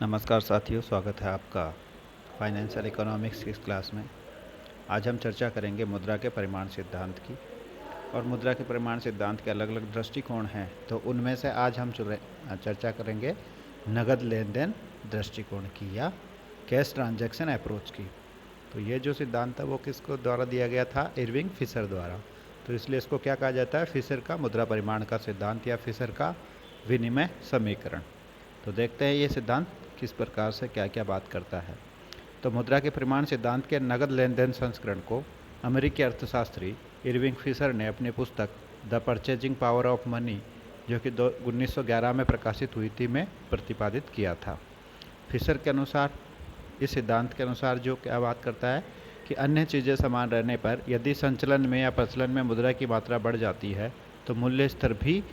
नमस्कार साथियों, स्वागत है आपका फाइनेंशियल इकोनॉमिक्स की इस क्लास में। आज हम चर्चा करेंगे मुद्रा के परिमाण सिद्धांत की। और मुद्रा के परिमाण सिद्धांत के अलग अलग दृष्टिकोण हैं, तो उनमें से आज हम चर्चा करेंगे नगद लेन देन दृष्टिकोण की या कैश ट्रांजैक्शन अप्रोच की। तो ये जो सिद्धांत है वो किसको द्वारा दिया गया था? इरविंग फिशर द्वारा। तो इसलिए इसको क्या कहा जाता है? फिशर का मुद्रा परिमाण का सिद्धांत या फिशर का विनिमय समीकरण। तो देखते हैं ये सिद्धांत किस प्रकार से क्या क्या बात करता है। तो मुद्रा के परिमाण सिद्धांत के नगद लेन देन संस्करण को अमेरिकी अर्थशास्त्री इरविंग फिशर ने अपनी पुस्तक the purchasing power of money, जो कि 1911 में प्रकाशित हुई थी, में प्रतिपादित किया था। फिशर के अनुसार, इस सिद्धांत के अनुसार जो क्या बात करता है कि अन्य चीज़ें समान रहने पर यदि संचलन में या प्रचलन में मुद्रा की मात्रा बढ़ जाती है तो मूल्य स्तर भी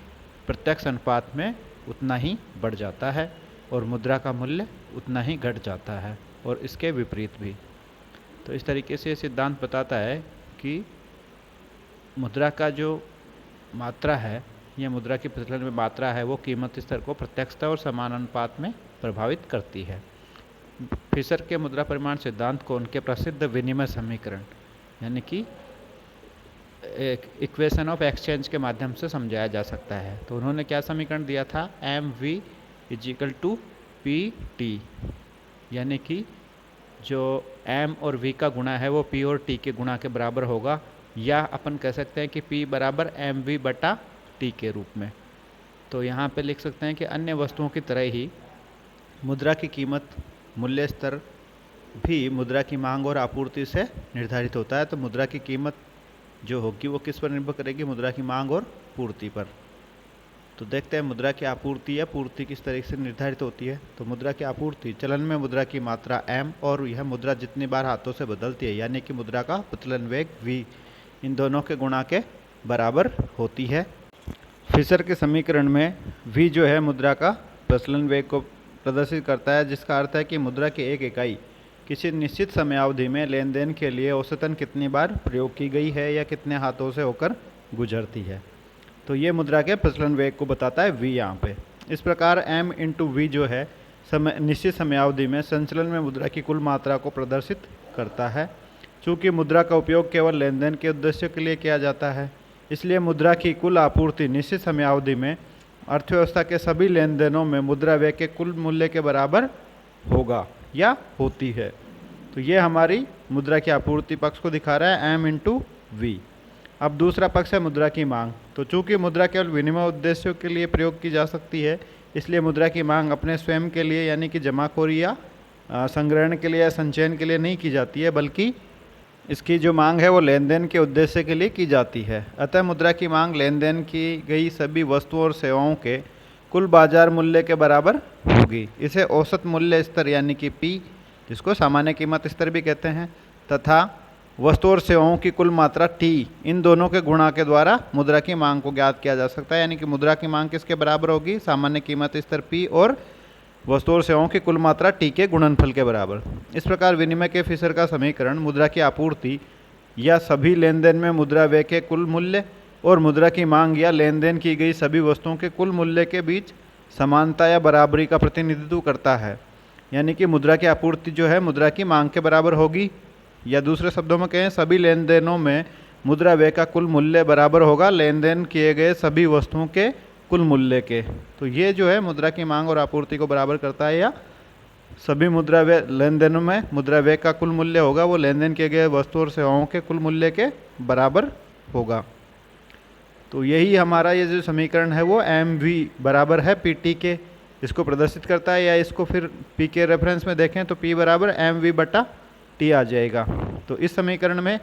प्रत्यक्ष अनुपात में उतना ही बढ़ जाता है और मुद्रा का मूल्य उतना ही घट जाता है, और इसके विपरीत भी। तो इस तरीके से सिद्धांत बताता है कि मुद्रा का जो मात्रा है या मुद्रा की प्रचलन में मात्रा है वो कीमत स्तर को प्रत्यक्षता और समान अनुपात में प्रभावित करती है। फिशर के मुद्रा परिमाण सिद्धांत को उनके प्रसिद्ध विनिमय समीकरण यानी कि इक्वेशन ऑफ एक्सचेंज के माध्यम से समझाया जा सकता है। तो उन्होंने क्या समीकरण दिया था? MV = PT, यानी कि जो M और V का गुणा है वो P और T के गुणा के बराबर होगा, या अपन कह सकते हैं कि P = MV/T के रूप में। तो यहाँ पे लिख सकते हैं कि अन्य वस्तुओं की तरह ही मुद्रा की कीमत मूल्य स्तर भी मुद्रा की मांग और आपूर्ति से निर्धारित होता है। तो मुद्रा की कीमत जो होगी वो किस पर निर्भर करेगी? मुद्रा की मांग और पूर्ति पर। तो देखते हैं मुद्रा की आपूर्ति या पूर्ति किस तरीके से निर्धारित होती है। तो मुद्रा की आपूर्ति, चलन में मुद्रा की मात्रा M और यह मुद्रा जितनी बार हाथों से बदलती है यानी कि मुद्रा का प्रचलन वेग V, इन दोनों के गुणा के बराबर होती है। फिशर के समीकरण में V जो है मुद्रा का प्रचलन वेग को प्रदर्शित करता है, जिसका अर्थ है कि मुद्रा की एक इकाई किसी निश्चित समयावधि में लेन देन के लिए औसतन कितनी बार प्रयोग की गई है या कितने हाथों से होकर गुजरती है। तो ये मुद्रा के प्रचलन वेग को बताता है V यहाँ पे। इस प्रकार M × V जो है निश्चित समयावधि में संचलन में मुद्रा की कुल मात्रा को प्रदर्शित करता है। चूँकि मुद्रा का उपयोग केवल लेन देन के उद्देश्य के लिए किया जाता है, इसलिए मुद्रा की कुल आपूर्ति निश्चित समयावधि में अर्थव्यवस्था के सभी लेन देनों में मुद्रा व्यय के कुल मूल्य के बराबर होगा या होती है। तो ये हमारी मुद्रा की आपूर्ति पक्ष को दिखा रहा है, M × V। अब दूसरा पक्ष है मुद्रा की मांग। तो चूंकि मुद्रा केवल विनिमय उद्देश्यों के लिए प्रयोग की जा सकती है, इसलिए मुद्रा की मांग अपने स्वयं के लिए यानी कि जमाखोरी या संग्रहण के लिए या संचयन के लिए नहीं की जाती है, बल्कि इसकी जो मांग है वो लेन देन के उद्देश्य के लिए की जाती है। अतः मुद्रा की मांग लेन देन की गई सभी वस्तुओं और सेवाओं के कुल बाजार मूल्य के बराबर होगी। इसे औसत मूल्य स्तर यानी कि P, जिसको सामान्य कीमत स्तर भी कहते हैं, तथा वस्तु और सेवाओं की कुल मात्रा T, इन दोनों के गुणा के द्वारा मुद्रा की मांग को ज्ञात किया जा सकता है। यानी कि मुद्रा की मांग किसके बराबर होगी? सामान्य कीमत स्तर P और वस्तु और सेवाओं की कुल मात्रा T के गुणनफल के बराबर। इस प्रकार विनिमय के फिशर का समीकरण मुद्रा की आपूर्ति या सभी लेन देन में मुद्रा व्यय के कुल मूल्य और मुद्रा की मांग या लेन देन की गई सभी वस्तुओं के कुल मूल्य के बीच समानता या बराबरी का प्रतिनिधित्व करता है। यानी कि मुद्रा की आपूर्ति जो है मुद्रा की मांग के बराबर होगी, या दूसरे शब्दों में कहें सभी लेन देनों में मुद्रा व्यय का कुल मूल्य बराबर होगा लेन देन किए गए सभी वस्तुओं के कुल मूल्य के। तो ये जो है मुद्रा की मांग और आपूर्ति को बराबर करता है, या सभी मुद्रा व्यय लेन देनों में मुद्रा व्यय का कुल मूल्य होगा वो लेन देन किए गए वस्तु और सेवाओं के कुल मूल्य के बराबर होगा। तो यही हमारा ये जो समीकरण है वो MV बराबर है PT के, इसको प्रदर्शित करता है। या इसको फिर P के रेफरेंस में देखें तो P = MV/T आ जाएगा। तो इस समीकरण में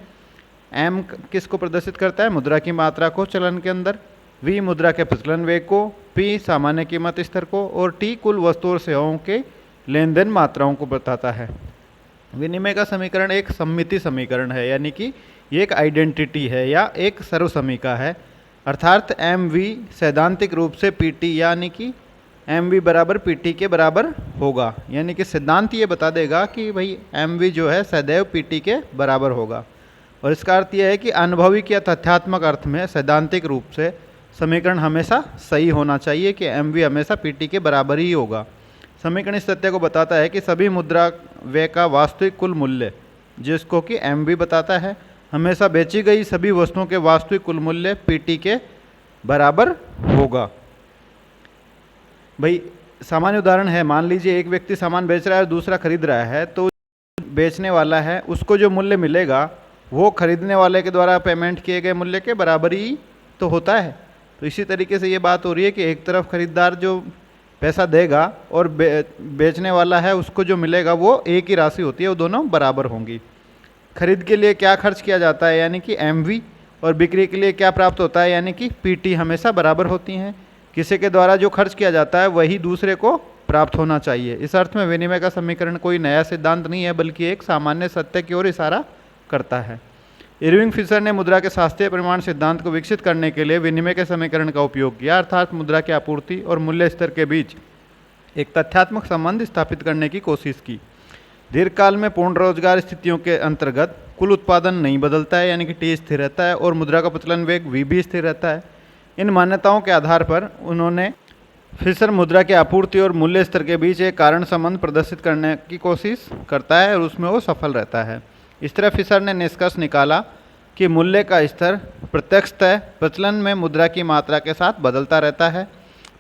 M किसको प्रदर्शित करता है? मुद्रा की मात्रा को चलन के अंदर, V मुद्रा के प्रचलन वेग को, P सामान्य कीमत स्तर को, और T कुल वस्तु और सेवाओं के लेन देन मात्राओं को बताता है। विनिमय का समीकरण एक सममिति समीकरण है, यानी कि ये एक आइडेंटिटी है या एक सर्वसमीका है। अर्थात MV सैद्धांतिक रूप से PT यानी कि MV = PT के बराबर होगा। यानी कि सिद्धांत ये बता देगा कि भाई MV जो है सदैव PT के बराबर होगा। और इसका अर्थ यह है कि अनुभविक या तथ्यात्मक अर्थ में सैद्धांतिक रूप से समीकरण हमेशा सही होना चाहिए कि MV हमेशा PT के बराबर ही होगा। समीकरण इस तथ्य को बताता है कि सभी मुद्रा व्यय का वास्तविक कुल मूल्य, जिसको कि एम भी बताता है, हमेशा बेची गई सभी वस्तुओं के वास्तविक कुल मूल्य पीटी के बराबर होगा। भाई सामान्य उदाहरण है, मान लीजिए एक व्यक्ति सामान बेच रहा है और दूसरा खरीद रहा है, तो बेचने वाला है उसको जो मूल्य मिलेगा वो खरीदने वाले के द्वारा पेमेंट किए गए मूल्य के बराबर ही तो होता है। तो इसी तरीके से ये बात हो रही है कि एक तरफ खरीदार जो पैसा देगा और बेचने वाला है उसको जो मिलेगा वो एक ही राशि होती है, वो दोनों बराबर होंगी। खरीद के लिए क्या खर्च किया जाता है यानी कि एमवी, और बिक्री के लिए क्या प्राप्त होता है यानी कि पीटी, हमेशा बराबर होती हैं। किसी के द्वारा जो खर्च किया जाता है वही दूसरे को प्राप्त होना चाहिए। इस अर्थ में विनिमय का समीकरण कोई नया सिद्धांत नहीं है, बल्कि एक सामान्य सत्य की ओर इशारा करता है। इरविंग फिशर ने मुद्रा के शास्त्रीय परिमाण सिद्धांत को विकसित करने के लिए विनिमय के समीकरण का उपयोग किया, अर्थात मुद्रा की आपूर्ति और मूल्य स्तर के बीच एक तथ्यात्मक संबंध स्थापित करने की कोशिश की। दीर्घकाल में पूर्ण रोजगार स्थितियों के अंतर्गत कुल उत्पादन नहीं बदलता है यानी कि टी स्थिर रहता है, और मुद्रा का प्रचलन वेग वी भी स्थिर रहता है। इन मान्यताओं के आधार पर उन्होंने फिशर मुद्रा के आपूर्ति और मूल्य स्तर के बीच एक कारण संबंध प्रदर्शित करने की कोशिश करता है और उसमें वो सफल रहता है। इस तरह फिशर ने निष्कर्ष निकाला कि मूल्य का स्तर प्रत्यक्षतः प्रचलन में मुद्रा की मात्रा के साथ बदलता रहता है,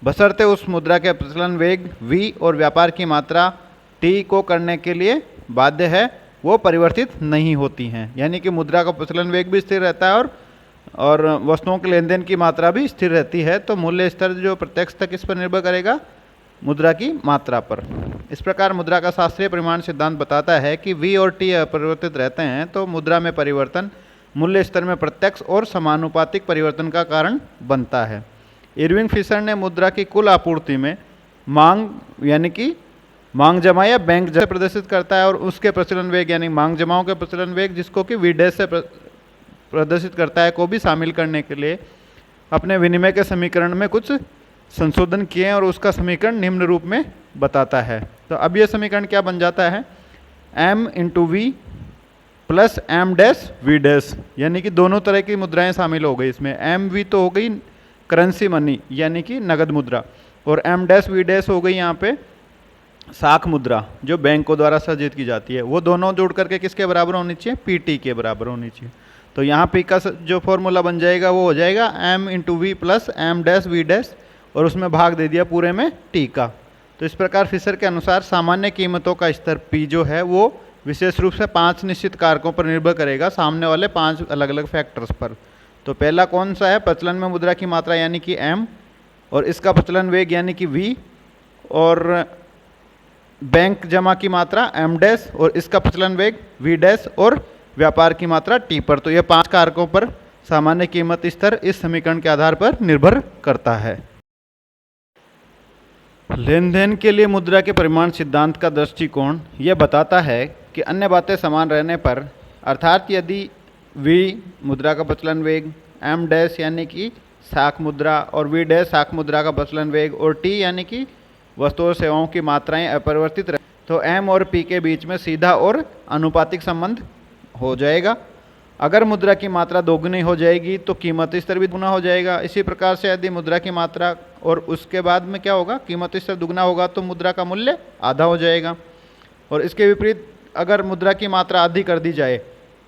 बशर्ते उस मुद्रा के प्रचलन वेग v और व्यापार की मात्रा t को करने के लिए बाध्य है वो परिवर्तित नहीं होती हैं। यानी कि मुद्रा का प्रचलन वेग भी स्थिर रहता है और वस्तुओं के लेन देन की मात्रा भी स्थिर रहती है। तो मूल्य स्तर जो प्रत्यक्षतः किस पर निर्भर करेगा? मुद्रा की मात्रा पर। इस प्रकार मुद्रा का शास्त्रीय परिमाण सिद्धांत बताता है कि v और t अपरिवर्तित रहते हैं, तो मुद्रा में परिवर्तन मूल्य स्तर में प्रत्यक्ष और समानुपातिक परिवर्तन का कारण बनता है। इरविंग फिशर ने मुद्रा की कुल आपूर्ति में मांग यानी कि मांग जमा या बैंक जमा प्रदर्शित करता है, और उसके प्रचलन वेग यानी मांग जमाओं के प्रचलन वेग, जिसको कि वी डैश से प्रदर्शित करता है, को भी शामिल करने के लिए अपने विनिमय के समीकरण में कुछ संशोधन किए और उसका समीकरण निम्न रूप में बताता है। तो अब यह समीकरण क्या बन जाता है? m into v plus m dash v dash, यानी कि दोनों तरह की मुद्राएं शामिल हो गई इसमें। एम वी तो हो गई करेंसी मनी यानी कि नगद मुद्रा, और एम डैश वी डैश हो गई यहाँ पे साख मुद्रा जो बैंकों द्वारा सृजित की जाती है। वो दोनों जोड़ करके किसके बराबर होनी चाहिए? पीटी के बराबर होनी चाहिए। तो यहाँ पी का जो फॉर्मूला बन जाएगा वो हो जाएगा m into v plus m dash v dash, और उसमें भाग दे दिया पूरे में टी का। तो इस प्रकार फिशर के अनुसार सामान्य कीमतों का स्तर पी जो है वो विशेष रूप से 5 निश्चित कारकों पर निर्भर करेगा, सामने वाले 5 अलग अलग फैक्टर्स पर। तो पहला कौन सा है? प्रचलन में मुद्रा की मात्रा यानी कि m, और इसका प्रचलन वेग यानी कि v, और बैंक जमा की मात्रा m डैश, और इसका प्रचलन वेग v डैश, और व्यापार की मात्रा t पर। तो यह 5 कारकों पर सामान्य कीमत स्तर इस समीकरण के आधार पर निर्भर करता है। लेन देन के लिए मुद्रा के परिमाण सिद्धांत का दृष्टिकोण यह बताता है कि अन्य बातें समान रहने पर, अर्थात यदि v मुद्रा का प्रचलन वेग, m डैश यानी कि साख मुद्रा, और v डैश साख मुद्रा का प्रचलन वेग, और t यानी कि वस्तुओं और सेवाओं की मात्राएं अपरिवर्तित रहे, तो m और p के बीच में सीधा और अनुपातिक संबंध हो जाएगा। अगर मुद्रा की मात्रा दोगुनी हो जाएगी तो कीमत स्तर भी दुगना हो जाएगा। इसी प्रकार से यदि मुद्रा की मात्रा और उसके बाद में क्या होगा? कीमत स्तर दुगना होगा तो मुद्रा का मूल्य आधा हो जाएगा। और इसके विपरीत अगर मुद्रा की मात्रा आधी कर दी जाए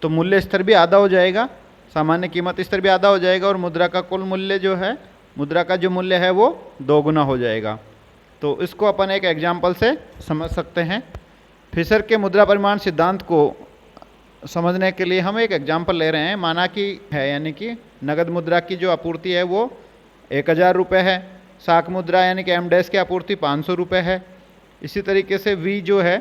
तो मूल्य स्तर भी आधा हो जाएगा, सामान्य कीमत स्तर भी आधा हो जाएगा, और मुद्रा का कुल मूल्य जो है, मुद्रा का जो मूल्य है वो दोगुना हो जाएगा। तो इसको अपन एक एग्जाम्पल से समझ सकते हैं। फिशर के मुद्रा परिमाण सिद्धांत को समझने के लिए हम एक एग्जाम्पल ले रहे हैं। माना कि है यानी कि नगद मुद्रा की जो आपूर्ति है वो 1000 रुपये है, साख मुद्रा यानी कि एम डैश की आपूर्ति 500 रुपये है। इसी तरीके से वी जो है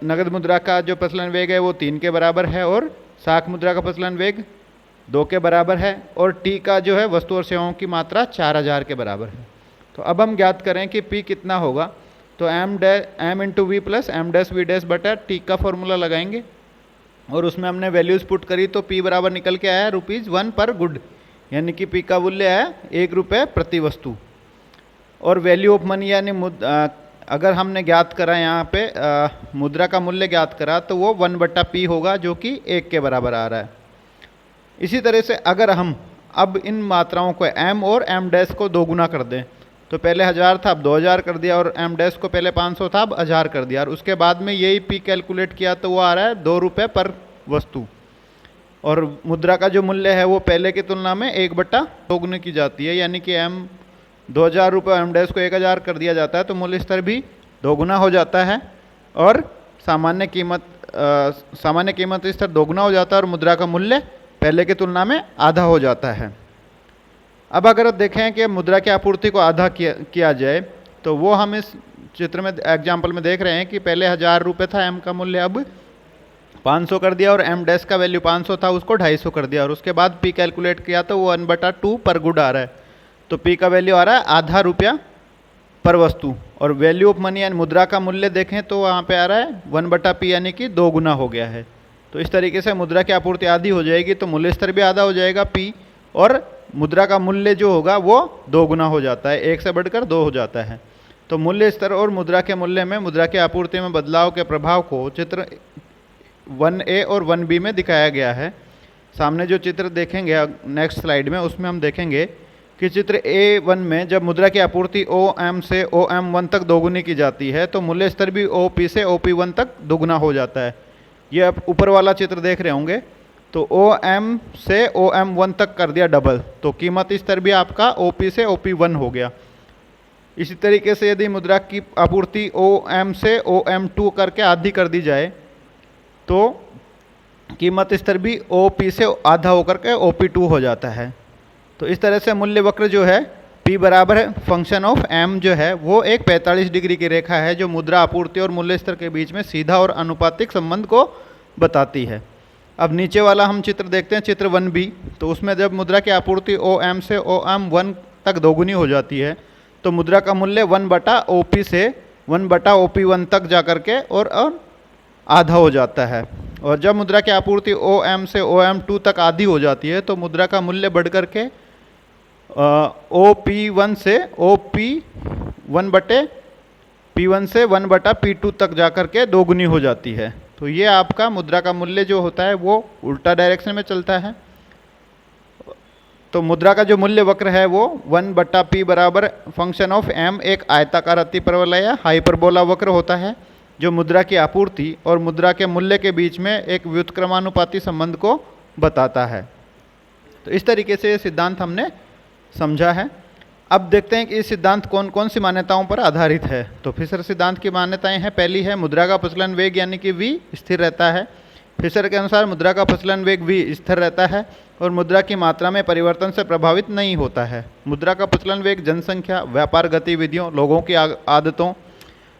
नगद मुद्रा का जो प्रचलन वेग है वो 3 के बराबर है, और साख मुद्रा का प्रचलन वेग 2 के बराबर है, और टी का जो है वस्तु और सेवाओं की मात्रा 4000 के बराबर है। तो अब हम ज्ञात करें कि पी कितना होगा। तो m into v plus m dash v dash बटा टी का फॉर्मूला लगाएंगे, और उसमें हमने वैल्यूज़ पुट करी तो p बराबर निकल के आया ₹1 पर गुड, यानी कि p का मूल्य आया ₹1 प्रति वस्तु। और वैल्यू ऑफ मनी यानी अगर हमने ज्ञात करा यहाँ पे मुद्रा का मूल्य ज्ञात करा तो वो 1/p होगा, जो कि 1 के बराबर आ रहा है। इसी तरह से अगर हम अब इन मात्राओं को m और m डैश को दोगुना कर दें तो पहले 1000 था, अब 2000 कर दिया, और एम डैश को पहले 500 था, अब 1000 कर दिया, और उसके बाद में यही पी कैलकुलेट किया तो वो आ रहा है 2 रुपये पर वस्तु। और मुद्रा का जो मूल्य है वो पहले की तुलना में 1/2 की जाती है, यानी कि एम 2000 रुपये, एम डैश को 1000 कर दिया जाता है, तो मूल्य स्तर भी दोगुना हो जाता है, और सामान्य कीमत स्तर दोगुना हो जाता है, और मुद्रा का मूल्य पहले की तुलना में आधा हो जाता है। अब अगर देखें कि मुद्रा की आपूर्ति को आधा किया जाए, तो वो हम इस चित्र में एग्जाम्पल में देख रहे हैं कि पहले 1000 रुपये था एम का मूल्य, अब 500 कर दिया, और एम डैश का वैल्यू 500 था, उसको 250 कर दिया, और उसके बाद पी कैलकुलेट किया तो वो 1/2 पर गुड आ रहा है। तो पी का वैल्यू आ रहा है आधा रुपया पर वस्तु, और वैल्यू ऑफ मनी यानी मुद्रा का मूल्य देखें तो वहाँ पे आ रहा है 1/p, यानी कि 2 गुना हो गया है। तो इस तरीके से मुद्रा की आपूर्ति आधी हो जाएगी तो मूल्य स्तर भी आधा हो जाएगा p, और मुद्रा का मूल्य जो होगा वो 2 गुना हो जाता है, 1 से बढ़कर 2 हो जाता है। तो मूल्य स्तर और मुद्रा के मूल्य में मुद्रा की आपूर्ति में बदलाव के प्रभाव को चित्र 1A और 1B में दिखाया गया है। सामने जो चित्र देखेंगे नेक्स्ट स्लाइड में, उसमें हम देखेंगे कि चित्र A1 में जब मुद्रा की आपूर्ति OM से OM1 तक दोगुनी की जाती है तो मूल्य स्तर भी OP से OP1 तक दोगुना हो जाता है। ये आप ऊपर वाला चित्र देख रहे होंगे, तो OM से OM1 तक कर दिया डबल, तो कीमत स्तर भी आपका OP से OP1 हो गया। इसी तरीके से यदि मुद्रा की आपूर्ति OM से OM2 करके आधी कर दी जाए तो कीमत स्तर भी OP से आधा होकर के OP2 हो जाता है। तो इस तरह से मूल्य वक्र जो है P बराबर फंक्शन ऑफ M जो है वो एक 45 डिग्री की रेखा है जो मुद्रा आपूर्ति और मूल्य स्तर के बीच में सीधा और अनुपातिक संबंध को बताती है। अब नीचे वाला हम चित्र देखते हैं, चित्र 1B। तो उसमें जब मुद्रा की आपूर्ति OM से OM1 तक दोगुनी हो जाती है तो मुद्रा का मूल्य 1/OP से 1/OP1 तक जा करके और आधा हो जाता है। और जब मुद्रा की आपूर्ति OM से OM2 तक आधी हो जाती है तो मुद्रा का मूल्य बढ़ करके OP1 से P1 से 1/P2 तक जाकर के दोगुनी हो जाती है। तो ये आपका मुद्रा का मूल्य जो होता है वो उल्टा डायरेक्शन में चलता है। तो मुद्रा का जो मूल्य वक्र है वो 1/P बराबर फंक्शन ऑफ M एक आयताकार अतिपरवलय या हाइपरबोला वक्र होता है जो मुद्रा की आपूर्ति और मुद्रा के मूल्य के बीच में एक व्युत्क्रमानुपाती संबंध को बताता है। तो इस तरीके से ये सिद्धांत हमने समझा है। अब देखते हैं कि इस सिद्धांत कौन कौन सी मान्यताओं पर आधारित है। तो फिशर सिद्धांत की मान्यताएं हैं। पहली है मुद्रा का प्रचलन वेग यानी कि v स्थिर रहता है। फिशर के अनुसार मुद्रा का प्रचलन वेग v स्थिर रहता है और मुद्रा की मात्रा में परिवर्तन से प्रभावित नहीं होता है। मुद्रा का प्रचलन वेग जनसंख्या, व्यापार गतिविधियों, लोगों की आदतों,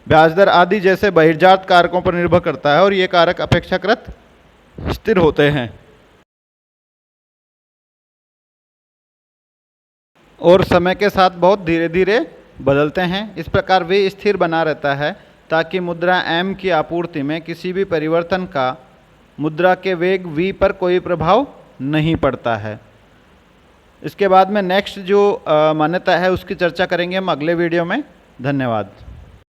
ब्याज दर आदि जैसे बहिर्जात कारकों पर निर्भर करता है और ये कारक अपेक्षाकृत स्थिर होते हैं और समय के साथ बहुत धीरे धीरे बदलते हैं। इस प्रकार वे स्थिर बना रहता है ताकि मुद्रा M की आपूर्ति में किसी भी परिवर्तन का मुद्रा के वेग V पर कोई प्रभाव नहीं पड़ता है। इसके बाद में नेक्स्ट जो मान्यता है उसकी चर्चा करेंगे हम अगले वीडियो में। धन्यवाद।